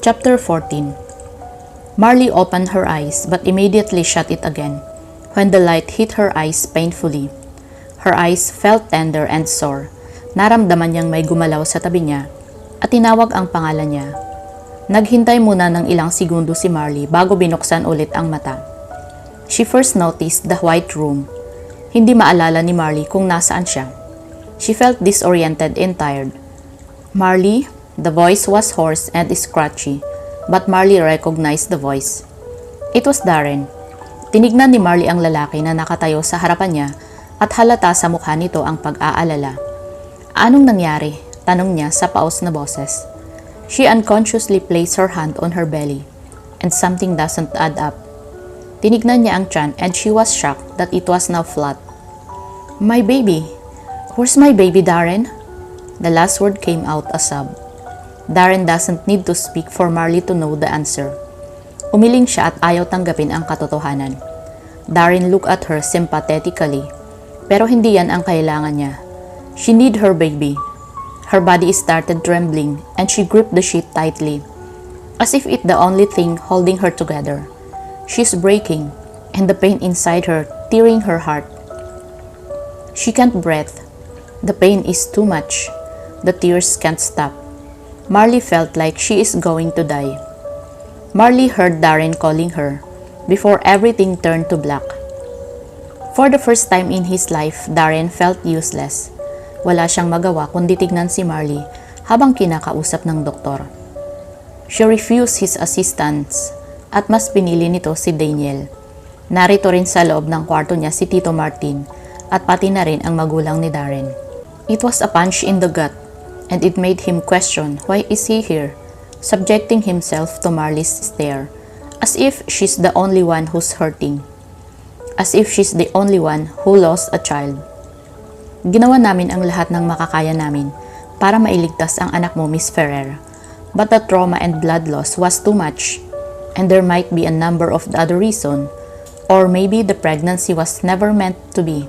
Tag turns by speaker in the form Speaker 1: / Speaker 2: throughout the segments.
Speaker 1: Chapter 14. Marley opened her eyes but immediately shut it again when the light hit her eyes painfully. Her eyes felt tender and sore. Naramdaman niyang may gumalaw sa tabi niya at tinawag ang pangalan niya. Naghintay muna ng ilang segundo si Marley bago binuksan ulit ang mata. She first noticed the white room. Hindi maalala ni Marley kung nasaan siya. She felt disoriented and tired. Marley? The voice was hoarse and scratchy, but Marley recognized the voice. It was Darren. Tinignan ni Marley ang lalaki na nakatayo sa harapan niya at halata sa mukha nito ang pag-aalala. Anong nangyari? Tanong niya sa paos na boses. She unconsciously placed her hand on her belly, and something doesn't add up. Tinignan niya ang tiyan and she was shocked that it was now flat. My baby! Where's my baby, Darren? The last word came out a sob. Darren doesn't need to speak for Marley to know the answer. Umiling siya at ayaw tanggapin ang katotohanan. Darren looked at her sympathetically, pero hindi yan ang kailangan niya. She need her baby. Her body started trembling and she gripped the sheet tightly, as if it the only thing holding her together. She's breaking, and the pain inside her tearing her heart. She can't breathe. The pain is too much. The tears can't stop. Marley felt like she is going to die. Marley heard Darren calling her before everything turned to black. For the first time in his life, Darren felt useless. Wala siyang magawa kundi tignan si Marley habang kinakausap ng doktor. She refused his assistance at mas pinili nito si Daniel. Narito rin sa loob ng kwarto niya si Tito Martin at pati na rin ang magulang ni Darren. It was a punch in the gut, and it made him question why is he here, subjecting himself to Marley's stare, as if she's the only one who's hurting, as if she's the only one who lost a child. Ginawa namin ang lahat ng makakaya namin para mailigtas ang anak mo, Miss Ferrer, but the trauma and blood loss was too much, and there might be a number of the other reason, or maybe the pregnancy was never meant to be.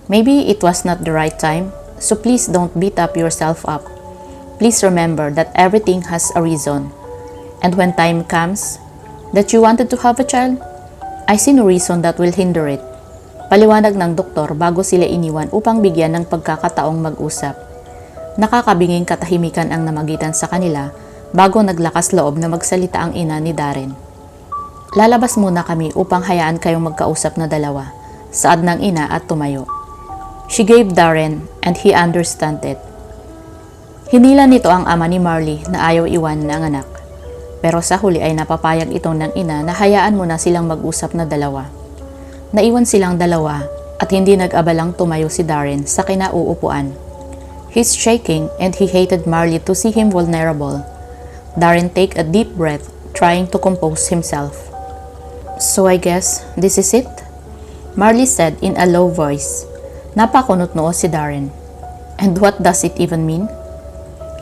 Speaker 1: Maybe it was not the right time. So please don't beat up yourself up. Please remember that everything has a reason. And when time comes that you wanted to have a child, I see no reason that will hinder it. Paliwanag ng doktor bago sila iniwan upang bigyan ng pagkakataong mag-usap. Nakakabinging katahimikan ang namagitan sa kanila bago naglakas loob na magsalita ang ina ni Darren. Lalabas muna kami upang hayaan kayong magkausap na dalawa, saad ng ina at tumayo. She gave Darren and he understood it. Hinila nito ang ama ni Marley na ayaw iwan ng anak. Pero sa huli ay napapayag ito ng ina na hayaan muna silang mag-usap na dalawa. Naiwan silang dalawa at hindi nag-abalang tumayo si Darren sa kinauupuan. He's shaking and he hated Marley to see him vulnerable. Darren take a deep breath, trying to compose himself. So I guess this is it? Marley said in a low voice. Napakunot noo si Darren. And what does it even mean?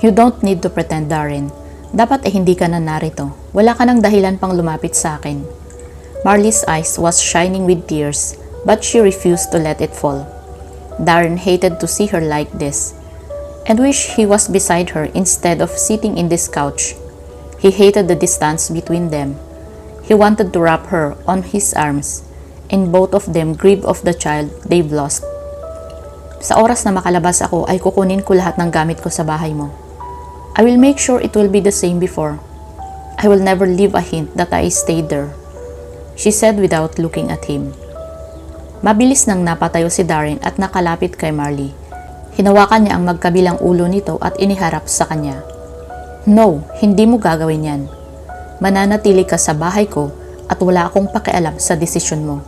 Speaker 1: You don't need to pretend, Darren. Dapat hindi ka na narito. Wala ka ng dahilan pang lumapit sa akin. Marley's eyes was shining with tears, but she refused to let it fall. Darren hated to see her like this, and wished he was beside her instead of sitting in this couch. He hated the distance between them. He wanted to wrap her on his arms, and both of them grieved of the child they've lost. Sa oras na makalabas ako ay kukunin ko lahat ng gamit ko sa bahay mo. I will make sure it will be the same before. I will never leave a hint that I stayed there, she said without looking at him. Mabilis nang napatayo si Darren at nakalapit kay Marley. Hinawakan niya ang magkabilang ulo nito at iniharap sa kanya. No, hindi mo gagawin yan. Mananatili ka sa bahay ko at wala akong pakialam sa desisyon mo,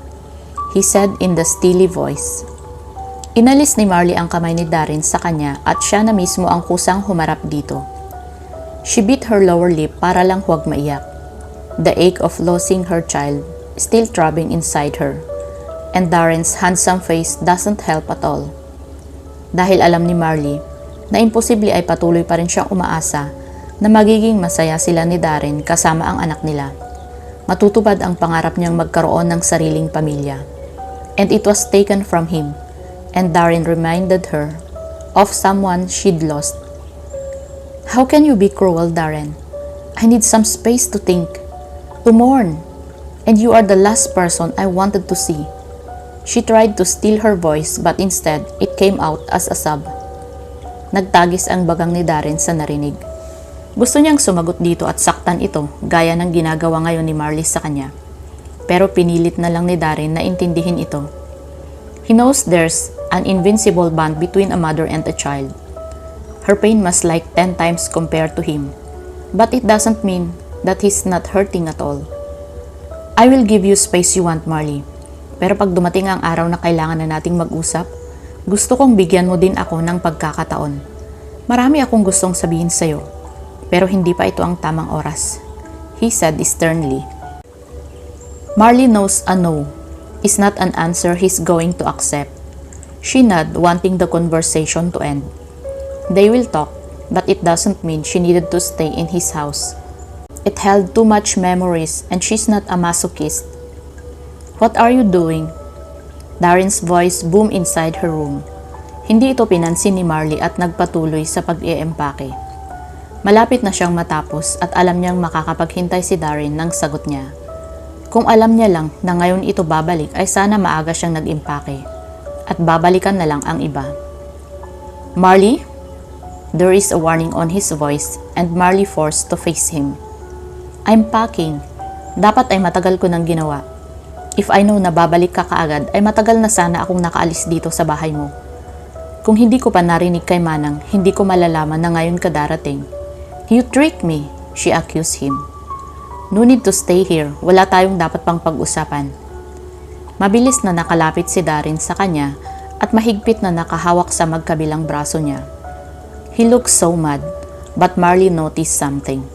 Speaker 1: he said in the steely voice. Inalis ni Marley ang kamay ni Darren sa kanya at siya na mismo ang kusang humarap dito. She bit her lower lip para lang huwag maiyak. The ache of losing her child still throbbing inside her, and Darren's handsome face doesn't help at all. Dahil alam ni Marley na imposible ay patuloy pa rin siyang umaasa na magiging masaya sila ni Darren kasama ang anak nila. Matutupad ang pangarap niyang magkaroon ng sariling pamilya. And it was taken from him. And Darren reminded her of someone she'd lost. How can you be cruel, Darren? I need some space to think, to mourn. And you are the last person I wanted to see. She tried to steal her voice but instead it came out as a sob. Nagtagis ang bagang ni Darren sa narinig. Gusto niyang sumagot dito at saktan ito gaya ng ginagawa ngayon ni Marley sa kanya. Pero pinilit na lang ni Darren na intindihin ito. He knows there's an invincible bond between a mother and a child. Her pain must like 10 times compared to him. But it doesn't mean that he's not hurting at all. I will give you space you want, Marley. Pero pag dumating ang araw na kailangan na nating mag-usap, gusto kong bigyan mo din ako ng pagkakataon. Marami akong gustong sabihin sa'yo. Pero hindi pa ito ang tamang oras, he said sternly. Marley knows a no is not an answer he's going to accept. She nodded, wanting the conversation to end. They will talk, but it doesn't mean she needed to stay in his house. It held too much memories and she's not a masochist. What are you doing? Darren's voice boomed inside her room. Hindi ito pinansin ni Marley at nagpatuloy sa pag-iempake. Malapit na siyang matapos at alam niyang makakapaghintay si Darren ng sagot niya. Kung alam niya lang na ngayon ito babalik ay sana maaga siyang nag-impake at babalikan na lang ang iba. Marley? There is a warning on his voice and Marley forced to face him. I'm packing. Dapat ay matagal ko nang ginawa. If I know na babalik ka kaagad ay matagal na sana akong nakaalis dito sa bahay mo. Kung hindi ko pa narinig kay Manang, hindi ko malalaman na ngayon ka darating. You tricked me, she accused him. No need to stay here, wala tayong dapat pang pag-usapan. Mabilis na nakalapit si Darren sa kanya at mahigpit na nakahawak sa magkabilang braso niya. He looked so mad, but Marley noticed something.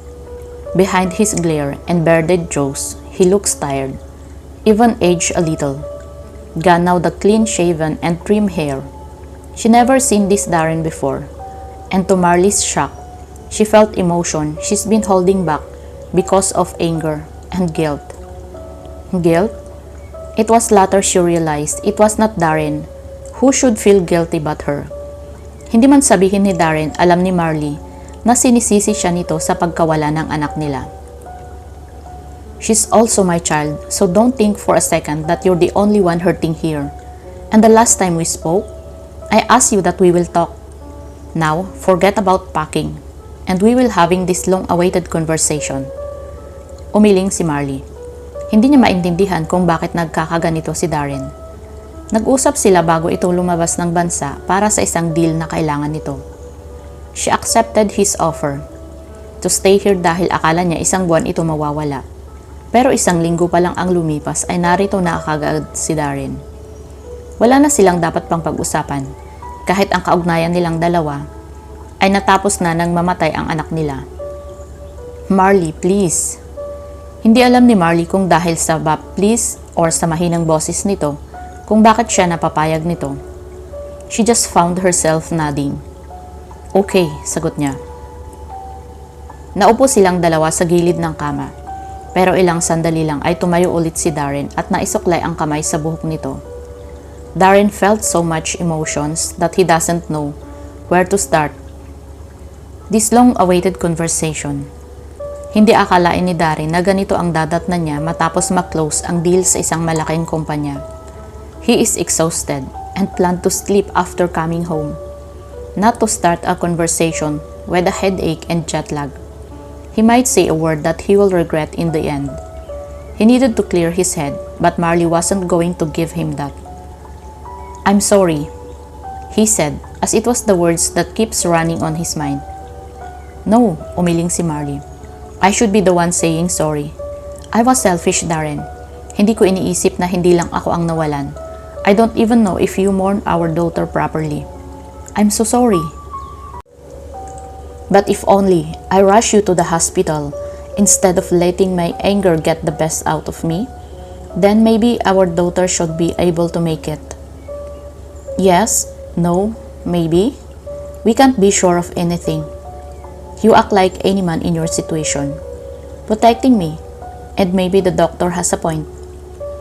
Speaker 1: Behind his glare and bearded jaws, he looks tired, even aged a little. Gone now the clean-shaven and trim hair. She never seen this Darren before, and to Marley's shock, she felt emotion she's been holding back because of anger and guilt. Guilt? It was later she realized it was not Darren who should feel guilty but her. Hindi man sabihin ni Darren, alam ni Marley na sinisisi siya nito sa pagkawala ng anak nila. She's also my child, so don't think for a second that you're the only one hurting here. And the last time we spoke, I asked you that we will talk. Now, forget about packing. And we will having this long-awaited conversation. Umiling si Marley. Hindi niya maintindihan kung bakit nagkakaganito si Darren. Nag-usap sila bago ito lumabas ng bansa para sa isang deal na kailangan nito. She accepted his offer to stay here dahil akala niya isang buwan ito mawawala. Pero isang linggo pa lang ang lumipas ay narito na kagad si Darren. Wala na silang dapat pang pag-usapan kahit ang kaugnayan nilang dalawa ay natapos na nang mamatay ang anak nila. Marley, please. Hindi alam ni Marley kung dahil sa please or sa mahinang boses nito kung bakit siya napapayag nito. She just found herself nodding. Okay, sagot niya. Naupo silang dalawa sa gilid ng kama. Pero ilang sandali lang ay tumayo ulit si Darren at naisuklay ang kamay sa buhok nito. Darren felt so much emotions that he doesn't know where to start this long-awaited conversation. Hindi akalain ni Darren na ganito ang dadatnan niya matapos mag-close ang deal sa isang malaking kumpanya. He is exhausted and planned to sleep after coming home, not to start a conversation with a headache and jet lag. He might say a word that he will regret in the end. He needed to clear his head, but Marley wasn't going to give him that. I'm sorry, he said, as it was the words that keeps running on his mind. No, umiling si Marley. I should be the one saying sorry. I was selfish, Darren. Hindi ko iniisip na hindi lang ako ang nawalan. I don't even know if you mourn our daughter properly. I'm so sorry. But if only I rush you to the hospital instead of letting my anger get the best out of me, then maybe our daughter should be able to make it. Yes, no, maybe. We can't be sure of anything. You act like any man in your situation, protecting me, and maybe the doctor has a point.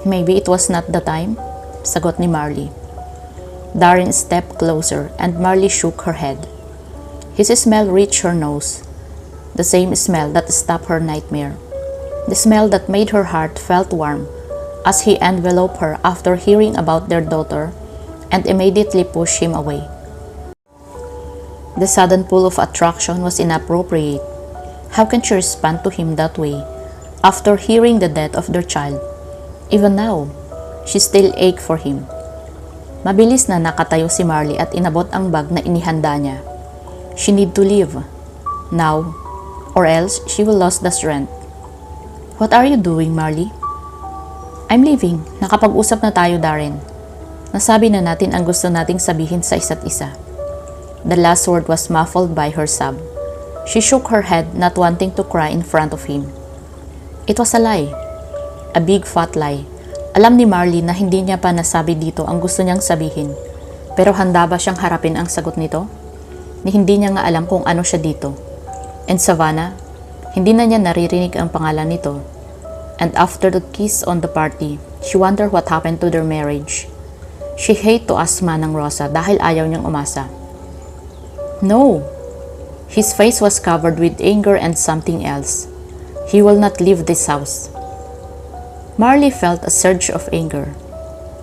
Speaker 1: Maybe it was not the time, sagot ni Marley. Darren stepped closer and Marley shook her head. His smell reached her nose. the same smell that stopped her nightmare. The smell that made her heart felt warm as he enveloped her after hearing about their daughter and immediately pushed him away. The sudden pull of attraction was inappropriate. How can she respond to him that way after hearing the death of their child? Even now, she still ached for him. Mabilis na nakatayo si Marley at inabot ang bag na inihanda niya. She need to leave now, or else she will lose the strength. What are you doing, Marley? I'm leaving. Nakapag-usap na tayo, Darren. Nasabi na natin ang gusto nating sabihin sa isa't isa. The last word was muffled by her sob. She shook her head, not wanting to cry in front of him. It was a lie. A big fat lie. Alam ni Marley na hindi niya pa nasabi dito ang gusto niyang sabihin. Pero handa ba siyang harapin ang sagot nito? Ni hindi niya nga alam kung ano siya dito. In Savannah, hindi na niya naririnig ang pangalan nito. And after the kiss on the party, she wondered what happened to their marriage. She hate to ask Manang Rosa dahil ayaw niyang umasa. No! His face was covered with anger and something else. He will not leave this house. Marley felt a surge of anger.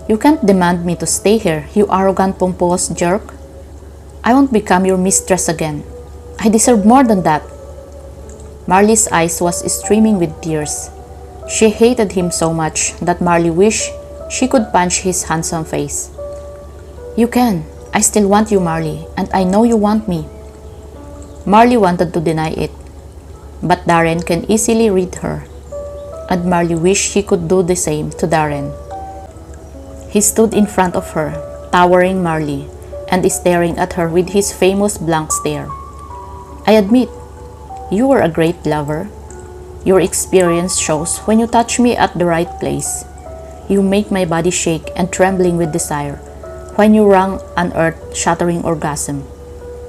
Speaker 1: You can't demand me to stay here, you arrogant pompous jerk. I won't become your mistress again. I deserve more than that. Marley's eyes was streaming with tears. She hated him so much that Marley wished she could punch his handsome face. You can. I still want you, Marley, and I know you want me. Marley wanted to deny it, but Darren can easily read her, and Marley wished he could do the same to Darren. He stood in front of her, towering Marley, and staring at her with his famous blank stare. I admit, you were a great lover. Your experience shows when you touch me at the right place. You make my body shake and trembling with desire when you wrung an earth-shattering orgasm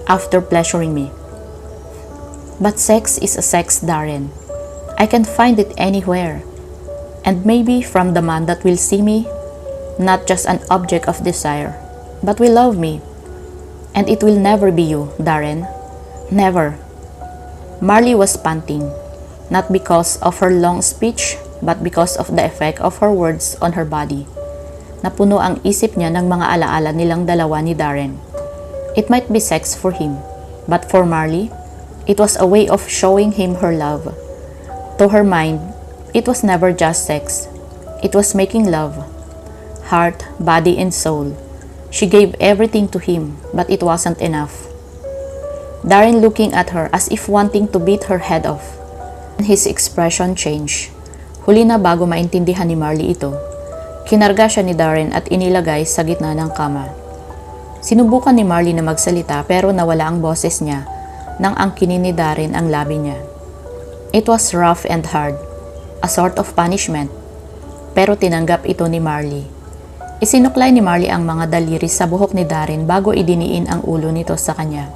Speaker 1: after pleasuring me. But sex is a sex, Darren. I can find it anywhere. And maybe from the man that will see me, not just an object of desire, but will love me. And it will never be you, Darren. Never. Marley was panting, not because of her long speech, but because of the effect of her words on her body. Napuno ang isip niya ng mga alaala nilang dalawa ni Darren. It might be sex for him, but for Marley, it was a way of showing him her love. To her mind, it was never just sex. It was making love. Heart, body, and soul. She gave everything to him, but it wasn't enough. Darren looking at her as if wanting to beat her head off. His expression changed. Huli na bago maintindihan ni Marley ito. Kinarga siya ni Darren at inilagay sa gitna ng kama. Sinubukan ni Marley na magsalita pero nawala ang boses niya nang angkinin ni Darren ang labi niya. It was rough and hard, a sort of punishment, pero tinanggap ito ni Marley. Isinuklay ni Marley ang mga daliri sa buhok ni Darren bago idiniin ang ulo nito sa kanya.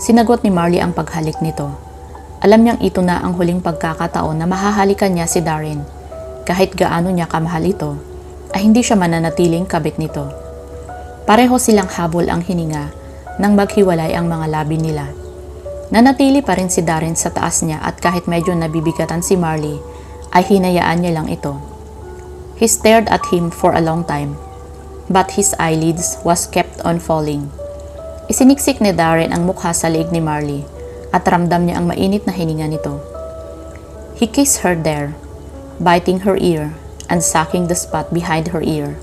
Speaker 1: Sinagot ni Marley ang paghalik nito. Alam niyang ito na ang huling pagkakataon na mahahalikan niya si Darren. Kahit gaano niya kamahal ito, ay hindi siya mananatiling kabit nito. Pareho silang habol ang hininga nang maghiwalay ang mga labi nila. Nanatili pa rin si Darren sa taas niya at kahit medyo nabibigatan si Marley, ay hinayaan niya lang ito. He stared at him for a long time, but his eyelids was kept on falling. Isiniksik ni Darren ang mukha sa leeg ni Marley at ramdam niya ang mainit na hininga nito. He kissed her there, biting her ear and sucking the spot behind her ear.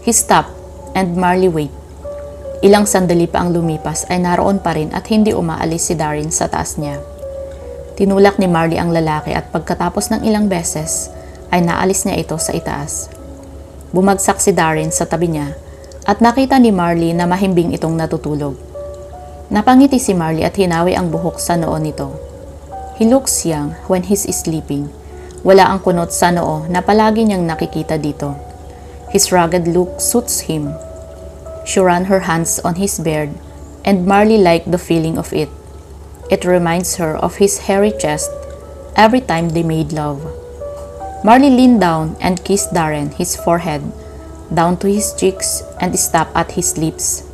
Speaker 1: He stopped and Marley waited. Ilang sandali pa ang lumipas ay naroon pa rin at hindi umaalis si Darren sa taas niya. Tinulak ni Marley ang lalaki at pagkatapos ng ilang beses ay naalis niya ito sa itaas. Bumagsak si Darren sa tabi niya at nakita ni Marley na mahimbing itong natutulog. Napangiti si Marley at hinawi ang buhok sa noo nito. He looks young when he's sleeping. Wala ang kunot sa noo na palagi niyang nakikita dito. His rugged look suits him. She ran her hands on his beard and Marley liked the feeling of it. It reminds her of his hairy chest every time they made love. Marley leaned down and kissed Darren, his forehead, down to his cheeks and stopped at his lips.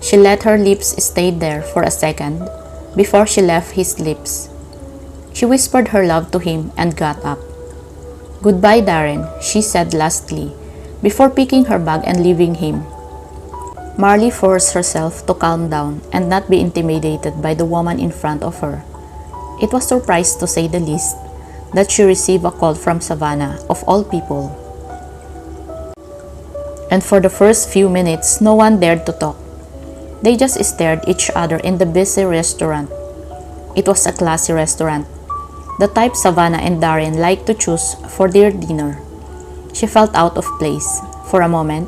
Speaker 1: She let her lips stay there for a second, before she left his lips. She whispered her love to him and got up. "Goodbye, Darren," she said lastly, before picking her bag and leaving him. Marley forced herself to calm down and not be intimidated by the woman in front of her. It was surprised, to say the least, that she received a call from Savannah, of all people. And for the first few minutes, no one dared to talk. They just stared each other in the busy restaurant. It was a classy restaurant, the type Savannah and Darren liked to choose for their dinner. She felt out of place. For a moment,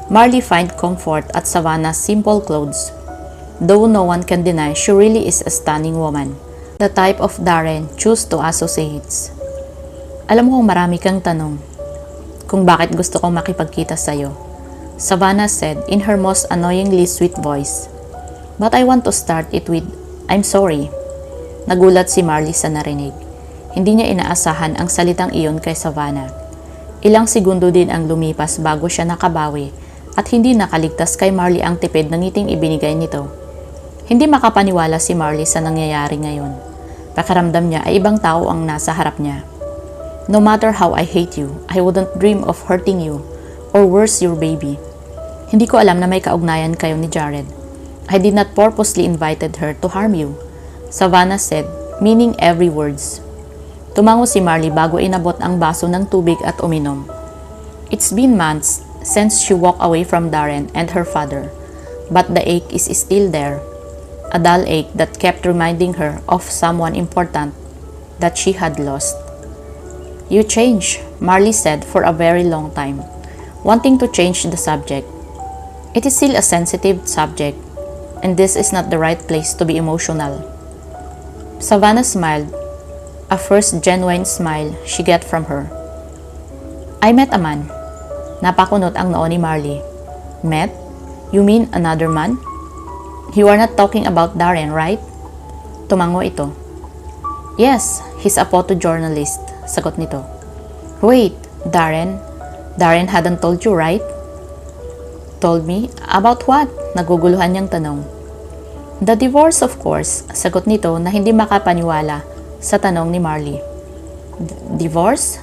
Speaker 1: Marley found comfort at Savannah's simple clothes, though no one can deny she really is a stunning woman, the type of Darren chose to associate. "Alam mo, marami kang tanong kung bakit gusto kong makipagkita sa'yo," Savannah said in her most annoyingly sweet voice. "But I want to start it with, I'm sorry." Nagulat si Marley sa narinig. Hindi niya inaasahan ang salitang iyon kay Savannah. Ilang segundo din ang lumipas bago siya nakabawi at hindi nakaligtas kay Marley ang tipid na ngiting ibinigay nito. Hindi makapaniwala si Marley sa nangyayari ngayon. Pakiramdam niya ay ibang tao ang nasa harap niya. "No matter how I hate you, I wouldn't dream of hurting you, or worse, your baby. Hindi ko alam na may kaugnayan kayo ni Jared. I did not purposely invited her to harm you," Savannah said, meaning every words. Tumango si Marley bago inabot ang baso ng tubig at uminom. It's been months since she walked away from Darren and her father, but the ache is still there. A dull ache that kept reminding her of someone important that she had lost. "You changed," Marley said for a very long time, wanting to change the subject. It is still a sensitive subject, and this is not the right place to be emotional. Savannah smiled, a first genuine smile she got from her. "I met a man." Napakunot ang noo ni Marley. "Met? You mean another man? You are not talking about Darren, right?" Tumango ito. "Yes, he's a photojournalist," sagot nito. "Wait, Darren? Darren hadn't told you, right?" "Told me? About what?" Naguguluhan niyang tanong. "The divorce, of course," sagot nito na hindi makapaniwala sa tanong ni Marley. "Divorce?"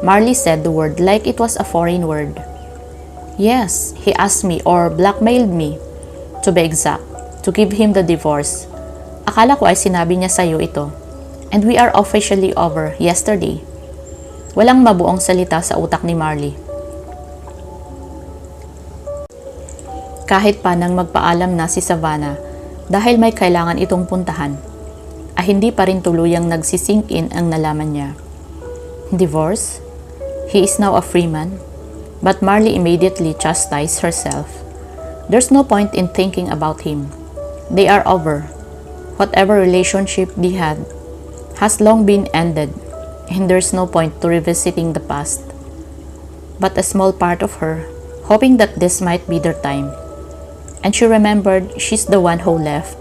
Speaker 1: Marley said the word like it was a foreign word. "Yes, he asked me or blackmailed me, to be exact, to give him the divorce. Akala ko ay sinabi niya sa'yo ito. And we are officially over yesterday." Walang mabuong salita sa utak ni Marley. Kahit pa nang magpaalam na si Savannah dahil may kailangan itong puntahan, ay hindi pa rin tuluyang nagsisink in ang nalaman niya. Divorce? He is now a free man? But Marley immediately chastised herself. There's no point in thinking about him. They are over. Whatever relationship they had has long been ended, and there's no point to revisiting the past. But a small part of her, hoping that this might be their time, and she remembered she's the one who left,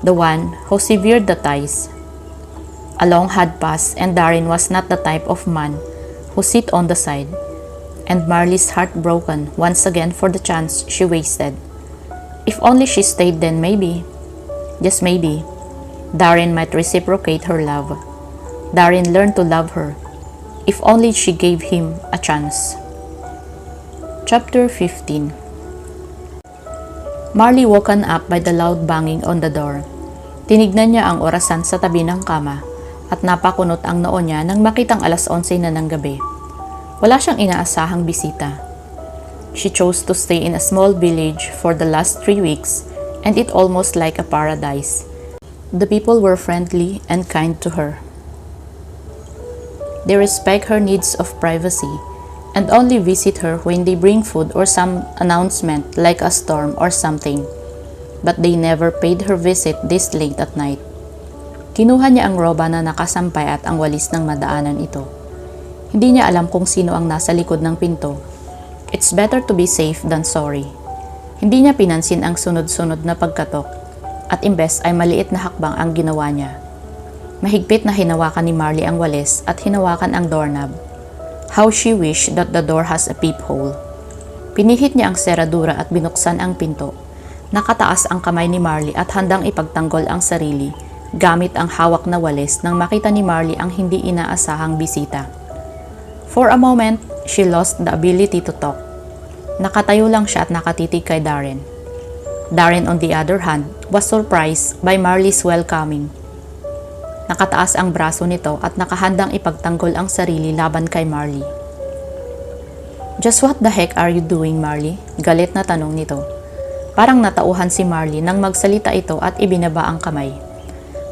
Speaker 1: the one who severed the ties. A long had passed, and Darren was not the type of man who sit on the side, and Marley's heart broken once again for the chance she wasted. If only she stayed, then maybe, just maybe, Darren might reciprocate her love. Darren learned to love her, if only she gave him a chance. Chapter 15. Marley woken up by the loud banging on the door. Tinignan niya ang orasan sa tabi ng kama at napakunot ang noo niya nang makitang 11:00 na ng gabi. Wala siyang inaasahang bisita. She chose to stay in a small village for the last 3 weeks, and it almost like a paradise. The people were friendly and kind to her. They respect her needs of privacy and only visit her when they bring food or some announcement like a storm or something. But they never paid her visit this late at night. Kinuha niya ang roba na nakasampay at ang walis ng madaanan ito. Hindi niya alam kung sino ang nasa likod ng pinto. It's better to be safe than sorry. Hindi niya pinansin ang sunod-sunod na pagkatok at imbes ay maliit na hakbang ang ginawa niya. Mahigpit na hinawakan ni Marley ang walis at hinawakan ang doorknob. How she wished that the door has a peephole. Pinihit niya ang seradura at binuksan ang pinto. Nakataas ang kamay ni Marley at handang ipagtanggol ang sarili gamit ang hawak na walis nang makita ni Marley ang hindi inaasahang bisita. For a moment, she lost the ability to talk. Nakatayo lang siya at nakatitig kay Darren. Darren, on the other hand, was surprised by Marley's welcoming. Nakataas ang braso nito at nakahandang ipagtanggol ang sarili laban kay Marley. "Just what the heck are you doing, Marley?" Galit na tanong nito. Parang natauhan si Marley nang magsalita ito at ibinaba ang kamay.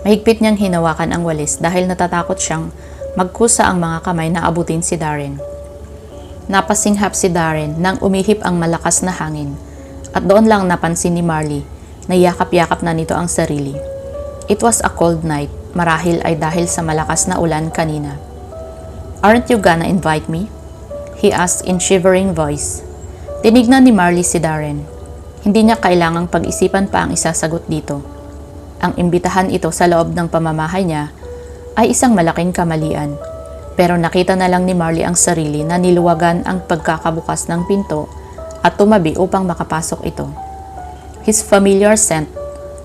Speaker 1: Mahigpit niyang hinawakan ang walis dahil natatakot siyang magkusa ang mga kamay na abutin si Darren. Napasinghap si Darren nang umihip ang malakas na hangin at doon lang napansin ni Marley na yakap-yakap na nito ang sarili. It was a cold night, marahil ay dahil sa malakas na ulan kanina. "Aren't you gonna invite me?" he asked in shivering voice. Tinignan ni Marley si Darren. Hindi niya kailangang pag-isipan pa ang isasagot dito. Ang imbitahan ito sa loob ng pamamahay niya ay isang malaking kamalian. Pero nakita na lang ni Marley ang sarili na niluwagan ang pagkakabukas ng pinto at tumabi upang makapasok ito. His familiar scent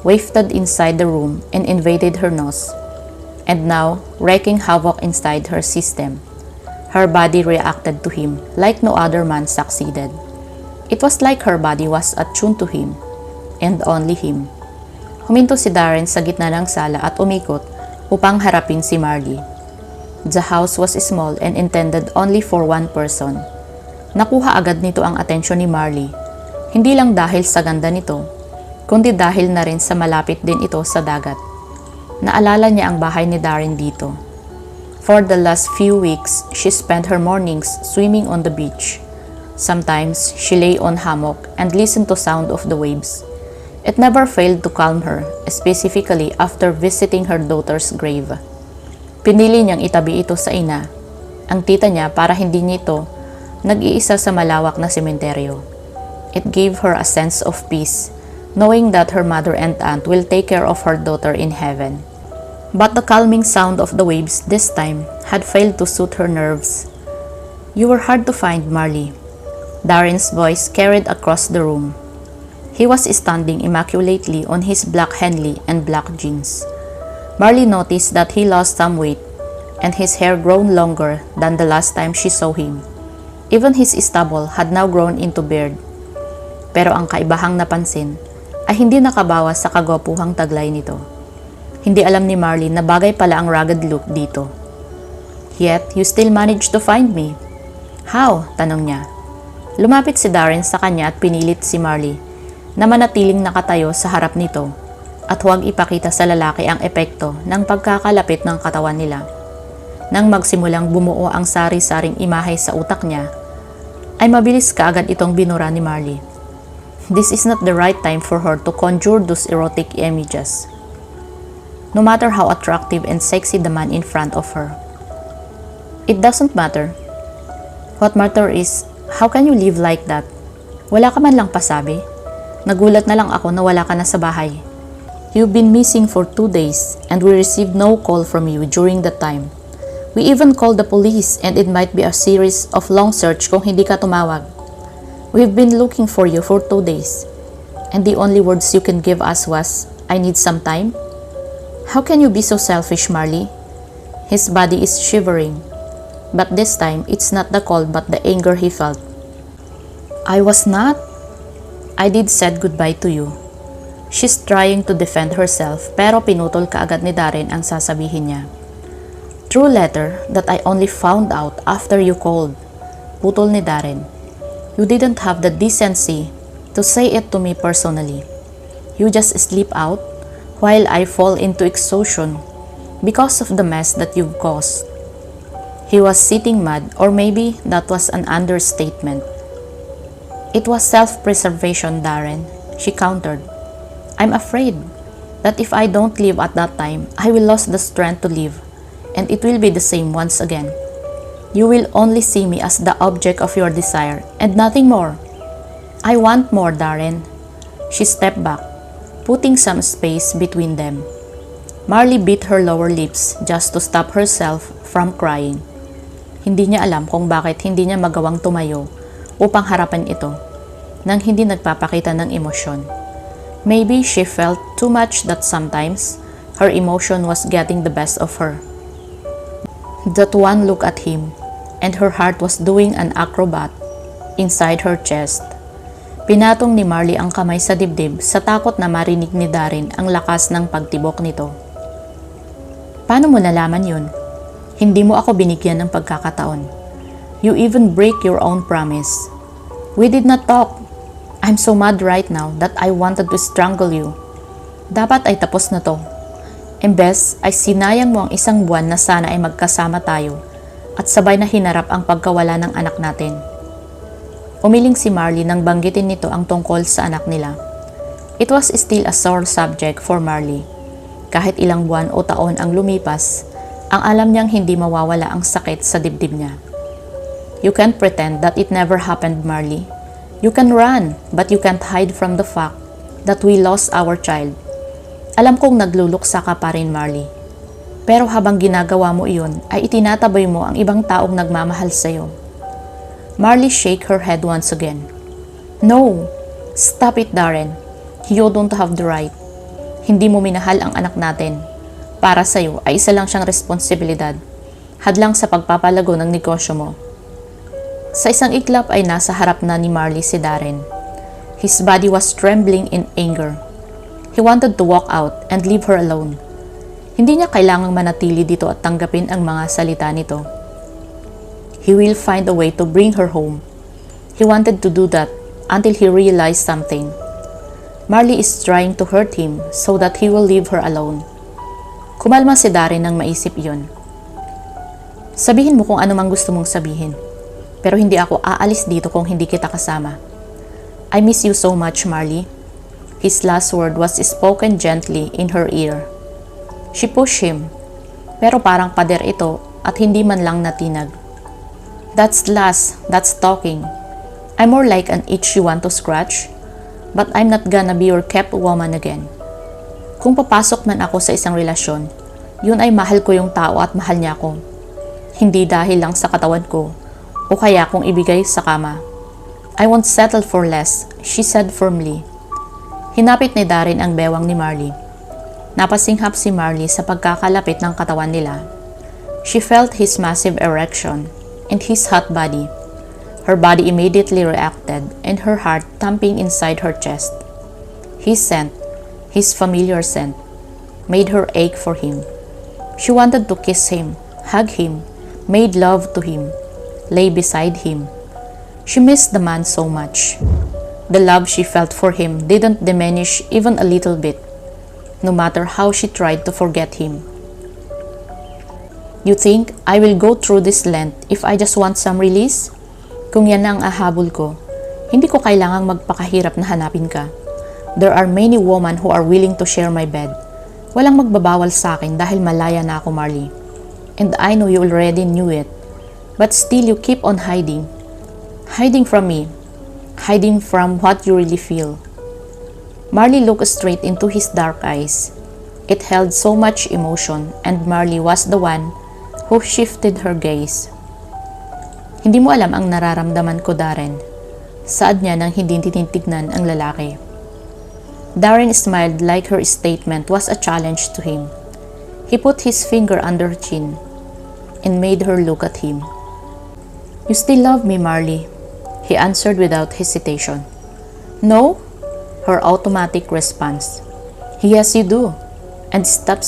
Speaker 1: wafted inside the room and invaded her nose, and now wreaking havoc inside her system. Her body reacted to him like no other man succeeded. It was like her body was attuned to him, and only him. Huminto si Darren sa gitna ng sala at umikot upang harapin si Marley. The house was small and intended only for one person. Nakuha agad nito ang atensyon ni Marley, hindi lang dahil sa ganda nito, kundi dahil na rin sa malapit din ito sa dagat. Naalala niya ang bahay ni Darren dito. For the last few weeks, she spent her mornings swimming on the beach. Sometimes, she lay on hammock and listened to sound of the waves. It never failed to calm her, specifically after visiting her daughter's grave. Pinili niyang itabi ito sa ina, ang tita niya, para hindi niya ito nag-iisa sa malawak na sementeryo. It gave her a sense of peace, knowing that her mother and aunt will take care of her daughter in heaven. But the calming sound of the waves this time had failed to soothe her nerves. "You were hard to find, Marley." Darren's voice carried across the room. He was standing immaculately on his black Henley and black jeans. Marley noticed that he lost some weight and his hair grown longer than the last time she saw him. Even his stubble had now grown into beard. Pero ang kaibahang napansin ay hindi nakabawas sa kagwapuhang taglay nito. Hindi alam ni Marley na bagay pala ang rugged look dito. "Yet, you still managed to find me." "How?" tanong niya. Lumapit si Darren sa kanya at pinilit si Marley na manatiling nakatayo sa harap nito at huwag ipakita sa lalaki ang epekto ng pagkakalapit ng katawan nila. Nang magsimulang bumuo ang sari-saring imahe sa utak niya, ay mabilis kaagad itong binura ni Marley. This is not the right time for her to conjure those erotic images, no matter how attractive and sexy the man in front of her. It doesn't matter. What matters is, how can you live like that? Wala ka man lang pasabi? Nagulat na lang ako na wala ka na sa bahay. You've been missing for 2 days and we received no call from you during that time. We even called the police and it might be a series of long search kung hindi ka tumawag. We've been looking for you for 2 days. And the only words you can give us was, "I need some time." How can you be so selfish, Marley? His body is shivering. But this time, it's not the cold but the anger he felt. "I was not. I did said goodbye to you." She's trying to defend herself pero pinutol kaagad ni Darren ang sasabihin niya. "True letter that I only found out after you called." Putol ni Darren. "You didn't have the decency to say it to me personally. You just sleep out while I fall into exhaustion because of the mess that you've caused." He was sitting mad, or maybe that was an understatement. "It was self-preservation, Darren," she countered. "I'm afraid that if I don't leave at that time, I will lose the strength to live, and it will be the same once again. You will only see me as the object of your desire, and nothing more. I want more, Darren." She stepped back, putting some space between them. Marley bit her lower lips just to stop herself from crying. Hindi niya alam kung bakit hindi niya magawang tumayo upang harapan ito nang hindi nagpapakita ng emosyon. Maybe she felt too much that sometimes her emotion was getting the best of her. That one look at him, and her heart was doing an acrobat inside her chest. Pinatong ni Marley ang kamay sa dibdib sa takot na marinig ni Darren ang lakas ng pagtibok nito. Paano mo nalaman yun? Hindi mo ako binigyan ng pagkakataon. You even break your own promise. We did not talk. I'm so mad right now that I wanted to strangle you. Dapat ay tapos na to. Imbes ay sinayang mo ang isang buwan na sana ay magkasama tayo at sabay na hinarap ang pagkawala ng anak natin. Umiling si Marley nang banggitin nito ang tungkol sa anak nila. It was still a sore subject for Marley. Kahit ilang buwan o taon ang lumipas, ang alam niyang hindi mawawala ang sakit sa dibdib niya. You can't pretend that it never happened, Marley. You can run, but you can't hide from the fact that we lost our child. Alam kong nagluluksa ka pa rin, Marley. Pero habang ginagawa mo iyon, ay itinataboy mo ang ibang taong nagmamahal sa'yo. Marley shake her head once again. No! Stop it, Darren. You don't have the right. Hindi mo minahal ang anak natin. Para sa'yo ay isa lang siyang responsibilidad. Hadlang sa pagpapalago ng negosyo mo. Sa isang iglap ay nasa harap na ni Marley si Darren. His body was trembling in anger. He wanted to walk out and leave her alone. Hindi niya kailangang manatili dito at tanggapin ang mga salita nito. He will find a way to bring her home. He wanted to do that until he realized something. Marley is trying to hurt him so that he will leave her alone. Kumalma si Darren nang maisip iyon. Sabihin mo kung ano mang gusto mong sabihin. Pero hindi ako aalis dito kung hindi kita kasama. I miss you so much, Marley. His last word was spoken gently in her ear. She pushed him, pero parang pader ito at hindi man lang natinag. That's talking. I'm more like an itch you want to scratch, but I'm not gonna be your kept woman again. Kung papasok man ako sa isang relasyon, yun ay mahal ko yung tao at mahal niya ako. Hindi dahil lang sa katawan ko, o kaya kung ibigay sa kama. I won't settle for less, she said firmly. Hinapit ni Darren ang bewang ni Marley. Napasinghap si Marley sa pagkakalapit ng katawan nila. She felt his massive erection and his hot body. Her body immediately reacted and her heart thumping inside her chest. His scent, his familiar scent, made her ache for him. She wanted to kiss him, hug him, made love to him, lay beside him. She missed the man so much. The love she felt for him didn't diminish even a little bit, no matter how she tried to forget him. You think I will go through this length if I just want some release? Kung yan ang ahabol ko, hindi ko kailangang magpakahirap na hanapin ka. There are many women who are willing to share my bed. Walang magbabawal sa akin dahil malaya na ako, Marley. And I know you already knew it. But still you keep on hiding. Hiding from me. Hiding from what you really feel. Marley looked straight into his dark eyes. It held so much emotion and Marley was the one who shifted her gaze. Hindi mo alam ang nararamdaman ko, Darren. Saad niya nang hindi tinitignan ang lalaki. Darren smiled like her statement was a challenge to him. He put his finger under her chin and made her look at him. You still love me, Marley, he answered without hesitation. No? Her automatic response. Yes, you do. And stop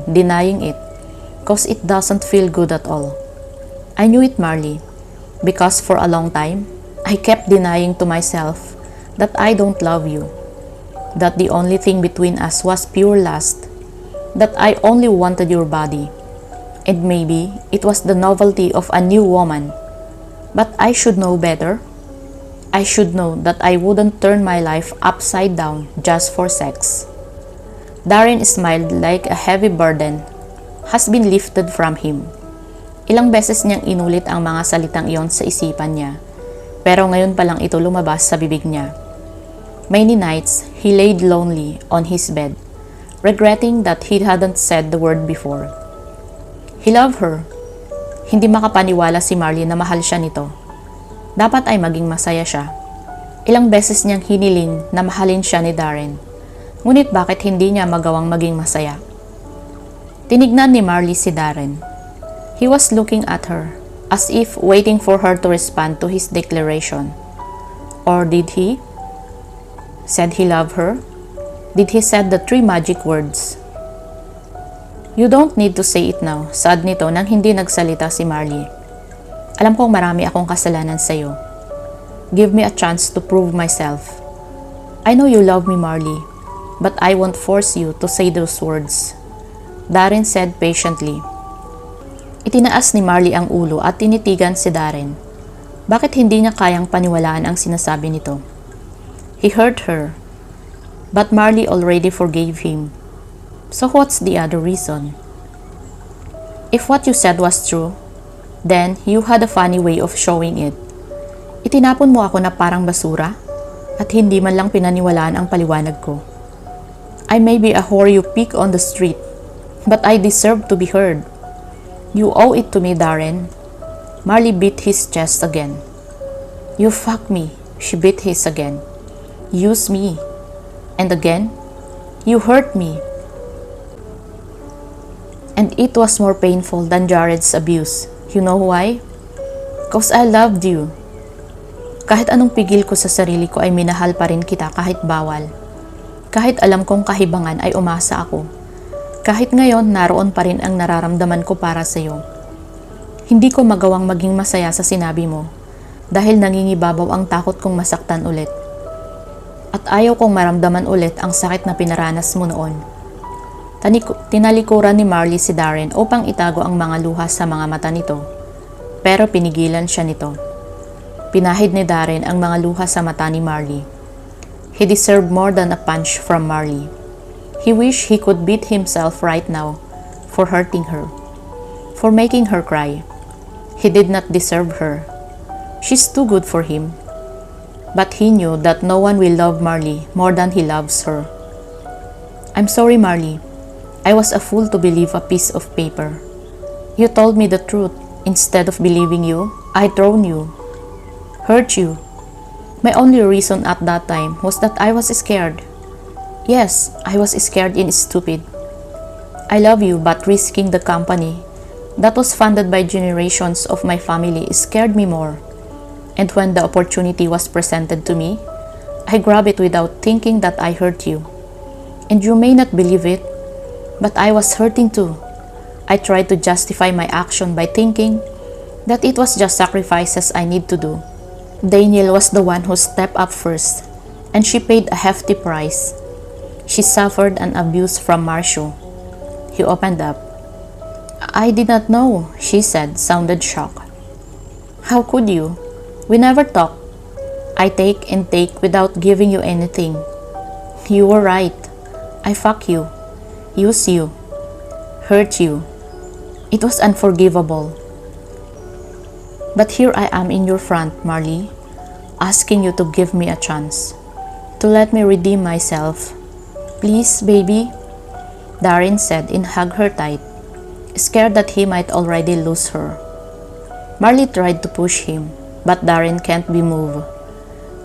Speaker 1: denying it, cause it doesn't feel good at all. I knew it, Marley, because for a long time, I kept denying to myself that I don't love you, that the only thing between us was pure lust, that I only wanted your body, and maybe it was the novelty of a new woman. But I should know better. I should know that I wouldn't turn my life upside down just for sex. Darren smiled like a heavy burden has been lifted from him. Ilang beses niyang inulit ang mga salitang iyon sa isipan niya, pero ngayon pa lang ito lumabas sa bibig niya. Many nights, he laid lonely on his bed, regretting that he hadn't said the word before. He loved her. Hindi makapaniwala si Marley na mahal siya nito. Dapat ay maging masaya siya. Ilang beses niyang hiniling na mahalin siya ni Darren. Ngunit bakit hindi niya magawang maging masaya? Tinignan ni Marley si Darren. He was looking at her, as if waiting for her to respond to his declaration. Or did he? Said he loved her? Did he said the 3 magic words? You don't need to say it now, saad nito nang hindi nagsalita si Marley. Alam kong marami akong kasalanan sa'yo. Give me a chance to prove myself. I know you love me, Marley, but I won't force you to say those words. Darren said patiently. Itinaas ni Marley ang ulo at tinitigan si Darren. Bakit hindi niya kayang paniwalaan ang sinasabi nito? He hurt her, but Marley already forgave him. So what's the other reason? If what you said was true, then you had a funny way of showing it. Itinapon mo ako na parang basura at hindi man lang pinaniwalaan ang paliwanag ko. I may be a whore you pick on the street, but I deserve to be heard. You owe it to me, Darren. Marley beat his chest again. You fuck me, she beat his again. Use me. And again, you hurt me. And it was more painful than Jared's abuse. You know why? Cause I loved you. Kahit anong pigil ko sa sarili ko ay minahal pa rin kita kahit bawal. Kahit alam kong kahibangan ay umasa ako. Kahit ngayon naroon pa rin ang nararamdaman ko para sa iyo. Hindi ko magawang maging masaya sa sinabi mo dahil nangingibabaw ang takot kong masaktan ulit. At ayaw kong maramdaman ulit ang sakit na pinaranas mo noon. Tinalikuran ni Marley si Darren upang itago ang mga luha sa mga mata nito. Pero pinigilan siya nito. Pinahid ni Darren ang mga luha sa mata ni Marley. He deserved more than a punch from Marley. He wished he could beat himself right now for hurting her, for making her cry. He did not deserve her. She's too good for him. But he knew that no one will love Marley more than he loves her. I'm sorry, Marley. I was a fool to believe a piece of paper. You told me the truth. Instead of believing you, I thrown you, hurt you. My only reason at that time was that I was scared. Yes, I was scared and stupid. I love you, but risking the company that was funded by generations of my family scared me more. And when the opportunity was presented to me, I grabbed it without thinking that I hurt you. And you may not believe it, but I was hurting too. I tried to justify my action by thinking that it was just sacrifices I need to do. Daniel was the one who stepped up first, and she paid a hefty price. She suffered an abuse from Marshall. He opened up. I did not know, she said, sounded shocked. How could you? We never talk. I take and take without giving you anything. You were right. I fuck you, use you, hurt you. It was unforgivable. But here I am in your front, Marley, asking you to give me a chance, to let me redeem myself. Please, baby, Darren said and hugged her tight, scared that he might already lose her. Marley tried to push him, but Darren can't be moved.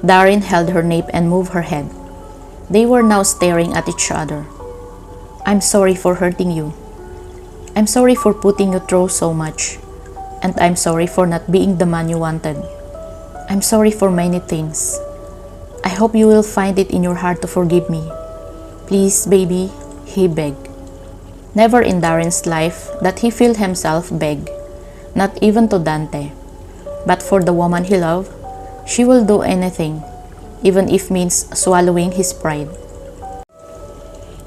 Speaker 1: Darren held her nape and moved her head. They were now staring at each other. I'm sorry for hurting you. I'm sorry for putting you through so much. And I'm sorry for not being the man you wanted. I'm sorry for many things. I hope you will find it in your heart to forgive me. Please, baby, he begged. Never in Darren's life that he felt himself beg, not even to Dante. But for the woman he loved, she will do anything, even if means swallowing his pride.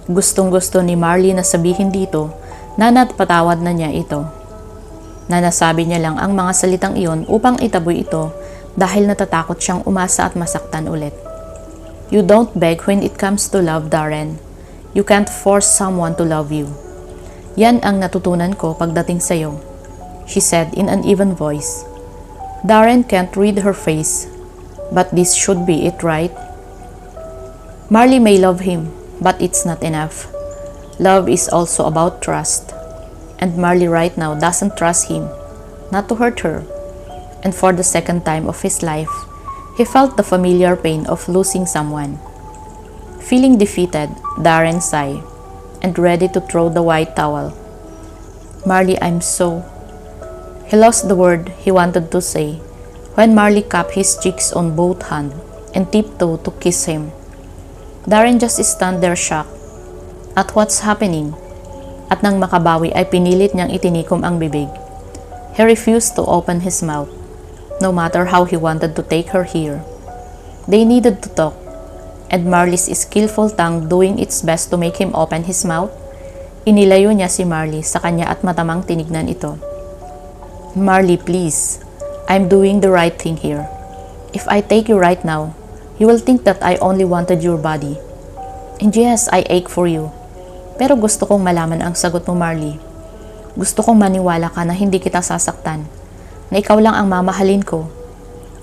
Speaker 1: Gustong-gusto ni Marley na sabihin dito na napatawad na niya ito. Na nasabi niya lang ang mga salitang iyon upang itaboy ito dahil natatakot siyang umasa at masaktan ulit. You don't beg when it comes to love, Darren. You can't force someone to love you. Yan ang natutunan ko pagdating sa'yo, she said in an even voice. Darren can't read her face, but this should be it, right? Marley may love him, but it's not enough. Love is also about trust. And Marley right now doesn't trust him, not to hurt her. And for the second time of his life, he felt the familiar pain of losing someone. Feeling defeated, Darren sighed and ready to throw the white towel. Marley, I'm so... He lost the word he wanted to say when Marley cupped his cheeks on both hands and tiptoed to kiss him. Darren just stood there shocked at what's happening, at nang makabawi ay pinilit niyang itinikom ang bibig. He refused to open his mouth, no matter how he wanted to take her here. They needed to talk, and Marley's skillful tongue doing its best to make him open his mouth, inilayo niya si Marley sa kanya at matamang tinignan ito. Marley, please. I'm doing the right thing here. If I take you right now, you will think that I only wanted your body. And yes, I ache for you. Pero gusto kong malaman ang sagot mo, Marley. Gusto kong maniwala ka na hindi kita sasaktan, na ikaw lang ang mamahalin ko.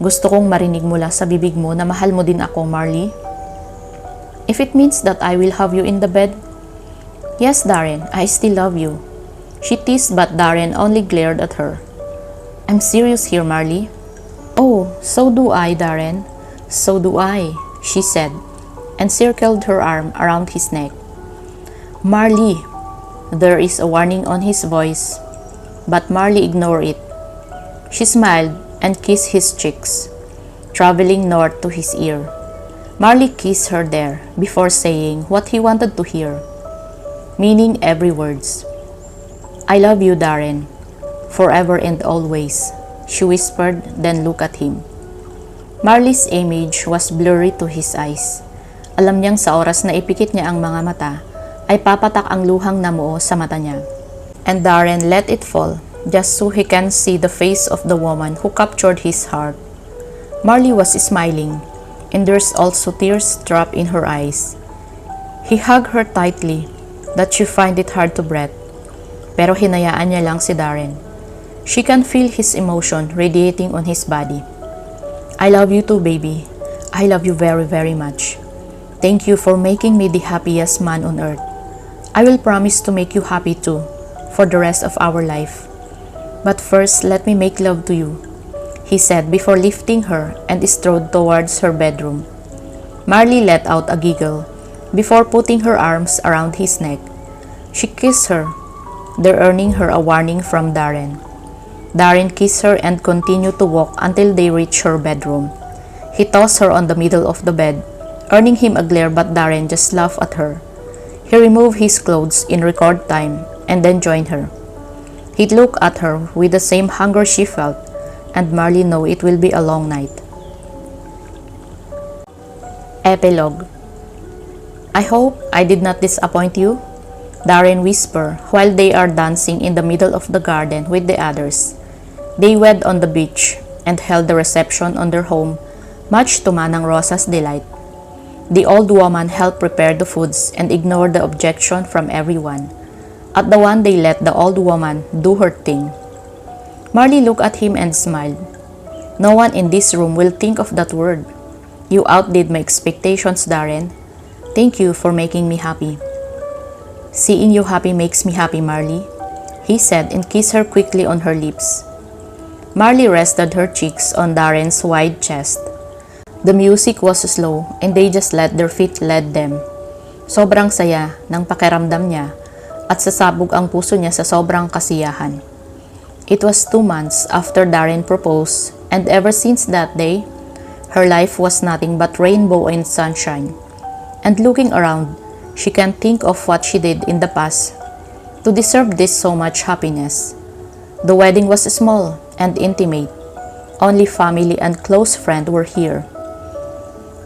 Speaker 1: Gusto kong marinig mula sa bibig mo na mahal mo din ako, Marley. If it means that I will have you in the bed, yes, Darren, I still love you. She teased, but Darren only glared at her. I'm serious here, Marley. Oh, so do I, Darren. So do I, she said, and circled her arm around his neck. Marley, there is a warning on his voice, but Marley ignored it. She smiled and kissed his cheeks, traveling north to his ear. Marley kissed her there before saying what he wanted to hear, meaning every words. I love you, Darren, forever and always, she whispered, then looked at him. Marley's image was blurry to his eyes. Alam niyang sa oras na ipikit niya ang mga mata, ay papatak ang luhang namuo sa mata niya. And Darren let it fall, just so he can see the face of the woman who captured his heart. Marley was smiling, and there's also tears trapped in her eyes. He hugged her tightly, that she find it hard to breathe. Pero hinayaan niya lang si Darren. She can feel his emotion radiating on his body. I love you too, baby. I love you very, very much. Thank you for making me the happiest man on earth. I will promise to make you happy too, for the rest of our life. But first, let me make love to you, he said before lifting her and strode towards her bedroom. Marley let out a giggle before putting her arms around his neck. She kissed her, there earning her a warning from Darren. Darren kissed her and continued to walk until they reached her bedroom. He tossed her on the middle of the bed, earning him a glare, but Darren just laughed at her. He removed his clothes in record time and then joined her. He looked at her with the same hunger she felt, and Marley knew it will be a long night. Epilogue. I hope I did not disappoint you, Darren whispered while they are dancing in the middle of the garden with the others. They wed on the beach and held the reception on their home, much to Manang Rosa's delight. The old woman helped prepare the foods and ignored the objection from everyone. At the one, they let the old woman do her thing. Marley looked at him and smiled. No one in this room will think of that word. You outdid my expectations, Darren. Thank you for making me happy. Seeing you happy makes me happy, Marley, he said and kissed her quickly on her lips. Marley rested her cheeks on Darren's wide chest. The music was slow and they just let their feet lead them. Sobrang saya ng pakiramdam niya at sasabog ang puso niya sa sobrang kasiyahan. It was 2 months after Darren proposed, and ever since that day, her life was nothing but rainbow and sunshine. And looking around, she can't think of what she did in the past to deserve this so much happiness. The wedding was small and intimate. Only family and close friends were here.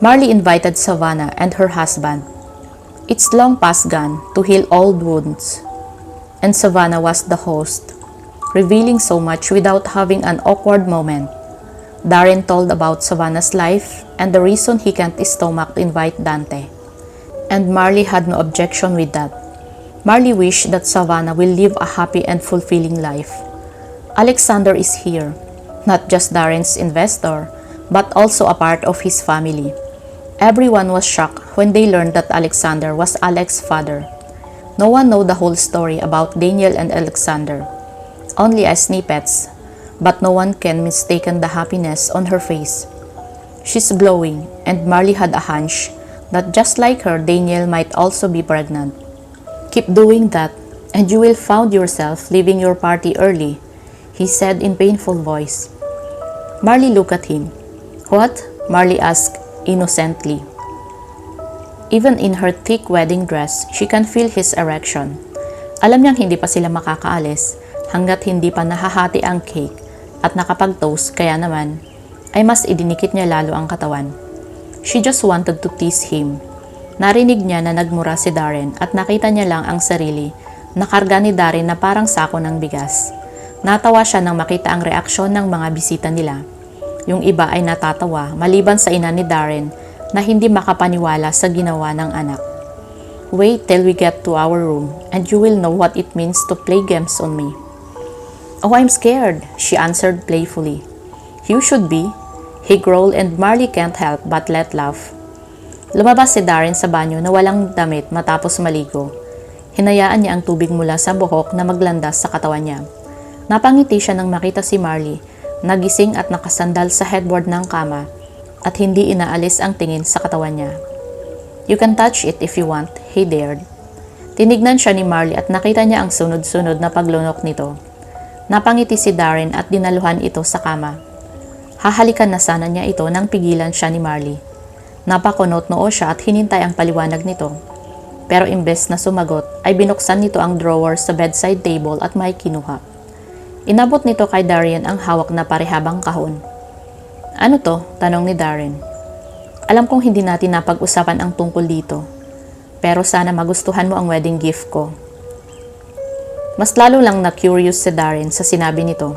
Speaker 1: Marley invited Savannah and her husband. It's long past gone to heal old wounds, and Savannah was the host, revealing so much without having an awkward moment. Darren told about Savannah's life and the reason he can't stomach to invite Dante, and Marley had no objection with that. Marley wished that Savannah will live a happy and fulfilling life. Alexander is here, not just Darren's investor, but also a part of his family. Everyone was shocked when they learned that Alexander was Alex's father. No one knew the whole story about Daniel and Alexander, only as snippets, but no one can mistake the happiness on her face. She's glowing, and Marley had a hunch that just like her, Danielle might also be pregnant. "Keep doing that, and you will find yourself leaving your party early," he said in painful voice. Marley looked at him. "What?" Marley asked innocently. Even in her thick wedding dress, she can feel his erection. Alam niyang hindi pa sila makakaalis hanggat hindi pa nahahati ang cake at nakapag-toast, kaya naman ay mas idinikit niya lalo ang katawan. She just wanted to tease him. Narinig niya na nagmura si Darren at nakita niya lang ang sarili na karga ni Darren na parang sako ng bigas. Natawa siya nang makita ang reaksyon ng mga bisita nila. Yung iba ay natatawa maliban sa ina ni Darren na hindi makapaniwala sa ginawa ng anak. "Wait till we get to our room and you will know what it means to play games on me." "Oh, I'm scared," she answered playfully. "You should be," he growled, and Marley can't help but let laugh. Lumabas si Darren sa banyo na walang damit matapos maligo. Hinayaan niya ang tubig mula sa buhok na maglandas sa katawan niya. Napangiti siya nang makita si Marley, nagising at nakasandal sa headboard ng kama at hindi inaalis ang tingin sa katawan niya. "You can touch it if you want," he dared. Tinignan siya ni Marley at nakita niya ang sunod-sunod na paglunok nito. Napangiti si Darren at dinaluhan ito sa kama. Hahalikan na sana niya ito nang pigilan siya ni Marley. Napakunot noo siya at hinintay ang paliwanag nito. Pero imbes na sumagot, ay binuksan nito ang drawer sa bedside table at may kinuha. Inabot nito kay Darren ang hawak na parehabang kahon. "Ano to?" tanong ni Darren. "Alam kong hindi natin napag-usapan ang tungkol dito, pero sana magustuhan mo ang wedding gift ko." Mas lalo lang na-curious si Darren sa sinabi nito.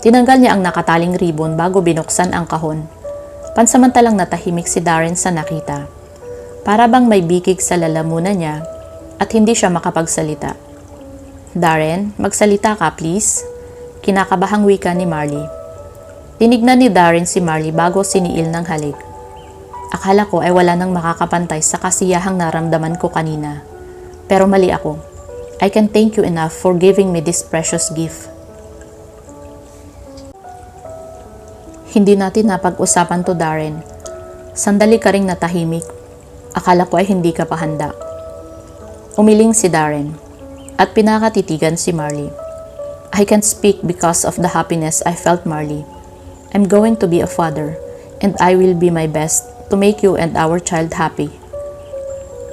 Speaker 1: Tinanggal niya ang nakataling ribbon bago binuksan ang kahon. Pansamantalang natahimik si Darren sa nakita. Para bang may bikig sa lalamunan niya at hindi siya makapagsalita. "Darren, magsalita ka please," kinakabahang wika ni Marley. Tinignan ni Darren si Marley bago siniil ng halik. "Akala ko ay wala nang makakapantay sa kasiyahang naramdaman ko kanina. Pero mali ako. I can thank you enough for giving me this precious gift." "Hindi natin napag-usapan to, Darren. Sandali ka ring natahimik. Akala ko ay hindi ka pa handa." Umiling si Darren at pinakatitigan si Marley. "I can't speak because of the happiness I felt, Marley. I'm going to be a father and I will be my best to make you and our child happy."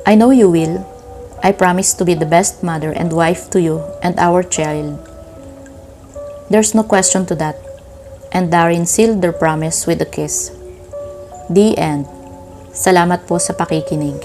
Speaker 1: "I know you will. I promise to be the best mother and wife to you and our child." There's no question to that. And Darren sealed their promise with a kiss. The end. Salamat po sa pakikinig.